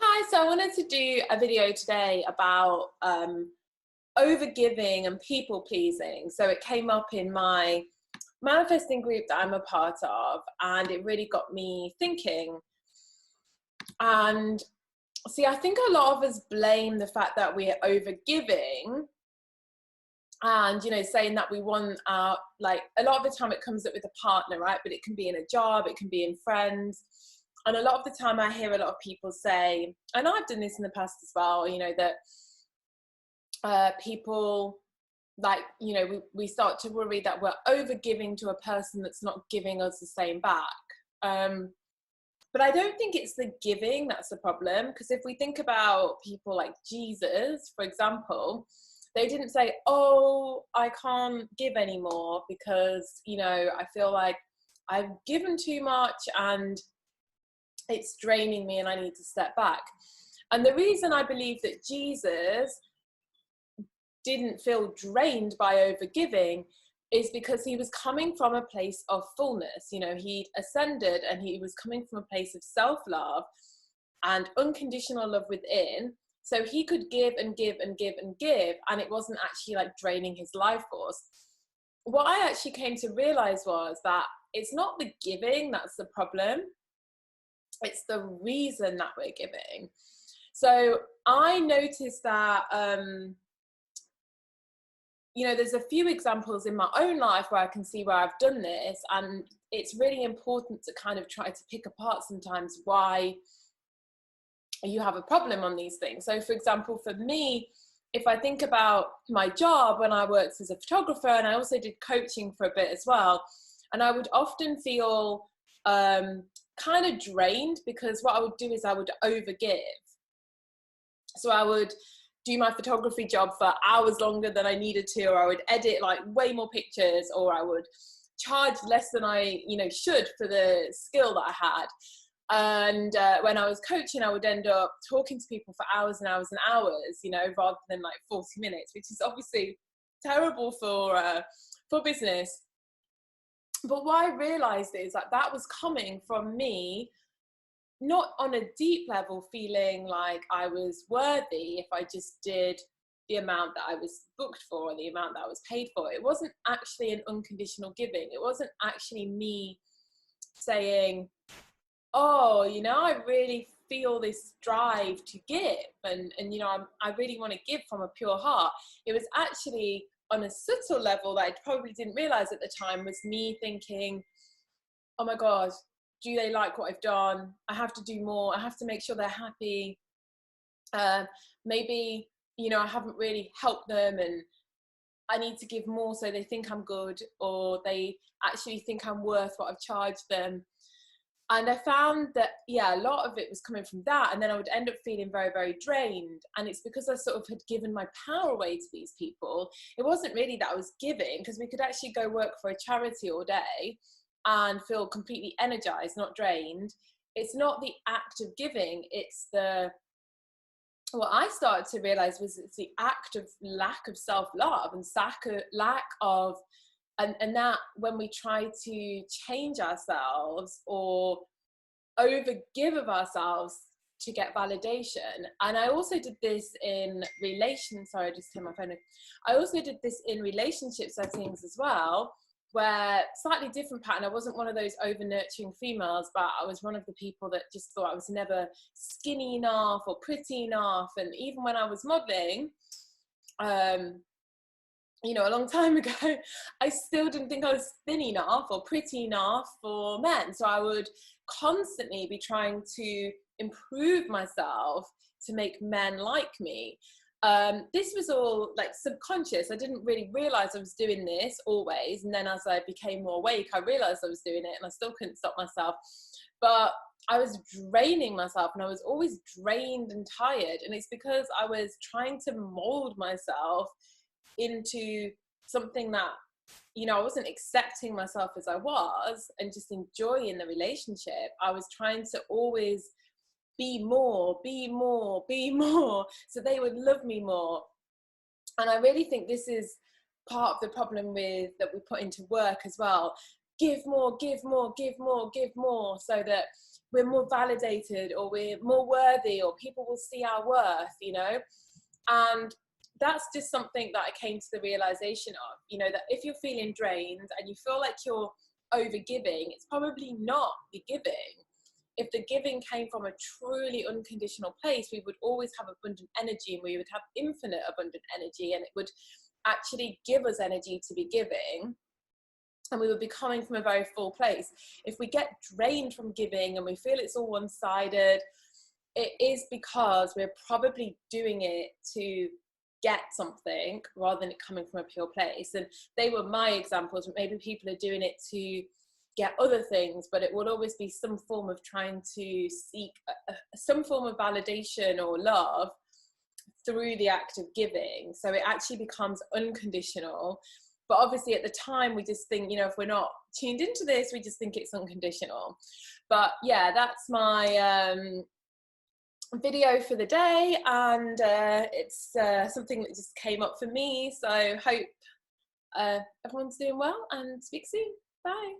Hi, so I wanted to do a video today about overgiving and people pleasing. So it came up in my manifesting group that I'm a part of, and it really got me thinking. And see, I think a lot of us blame the fact that we're overgiving and, saying that we want our, like, a lot of the time it comes up with a partner, right? But it can be in a job, it can be in friends. And a lot of the time I hear a lot of people say, and I've done this in the past as well, that people, like, we start to worry that we're over giving to a person that's not giving us the same back. But I don't think it's the giving that's the problem, because if we think about people like Jesus, for example, they didn't say, oh, I can't give anymore because, I feel like I've given too much and it's draining me and I need to step back. And the reason I believe that Jesus didn't feel drained by overgiving is because he was coming from a place of fullness. He'd ascended and he was coming from a place of self-love and unconditional love within. So he could give and give and give and give, and it wasn't actually like draining his life force. What I actually came to realize was that it's not the giving that's the problem. It's the reason that we're giving. So I noticed that, there's a few examples in my own life where I can see where I've done this, and it's really important to kind of try to pick apart sometimes why you have a problem on these things. So for example, for me, if I think about my job when I worked as a photographer, and I also did coaching for a bit as well, and I would often feel kind of drained, because what I would do is I would overgive. So I would do my photography job for hours longer than I needed to, or I would edit like way more pictures, or I would charge less than I should for the skill that I had. And when I was coaching, I would end up talking to people for hours and hours and hours, rather than like 40 minutes, which is obviously terrible for business. But what I realized is that was coming from me, not on a deep level feeling like I was worthy if I just did the amount that I was booked for or the amount that I was paid for. It wasn't actually an unconditional giving. It wasn't actually me saying, oh, I really feel this drive to give, and I really want to give from a pure heart. It was actually on a subtle level that I probably didn't realize at the time, was me thinking, oh my God, do they like what I've done? I have to do more. I have to make sure they're happy. Maybe, I haven't really helped them, and I need to give more so they think I'm good, or they actually think I'm worth what I've charged them. And I found that, a lot of it was coming from that. And then I would end up feeling very, very drained. And it's because I sort of had given my power away to these people. It wasn't really that I was giving, because we could actually go work for a charity all day and feel completely energized, not drained. It's not the act of giving. It's what I started to realize was it's the act of lack of self-love and lack of, and that when we try to change ourselves or overgive of ourselves to get validation. And I also did this in sorry, I just turned my phone on. I also did this in relationship settings as well, where slightly different pattern. I wasn't one of those over nurturing females, but I was one of the people that just thought I was never skinny enough or pretty enough. And even when I was modeling, a long time ago, I still didn't think I was thin enough or pretty enough for men. So I would constantly be trying to improve myself to make men like me. This was all like subconscious. I didn't really realize I was doing this always. And then as I became more awake, I realized I was doing it, and I still couldn't stop myself. But I was draining myself, and I was always drained and tired. And it's because I was trying to mold myself into something that, I wasn't accepting myself as I was and just enjoying the relationship. I was trying to always be more, be more, be more, so they would love me more. And I really think this is part of the problem that we put into work as well. Give more, give more, give more, give more, so that we're more validated, or we're more worthy, or people will see our worth, you know. And that's just something that I came to the realization of, you know, that if you're feeling drained and you feel like you're over giving, it's probably not the giving. If the giving came from a truly unconditional place, we would always have abundant energy, and we would have infinite abundant energy, and it would actually give us energy to be giving, and we would be coming from a very full place. If we get drained from giving and we feel it's all one-sided, it is because we're probably doing it to get something rather than it coming from a pure place. And they were my examples. Maybe people are doing it to get other things, but it will always be some form of trying to seek some form of validation or love through the act of giving. So it actually becomes unconditional. But obviously at the time we just think, you know, if we're not tuned into this, we just think it's unconditional. But yeah, that's my video for the day, and it's something that just came up for me. So hope everyone's doing well, and speak soon. Bye.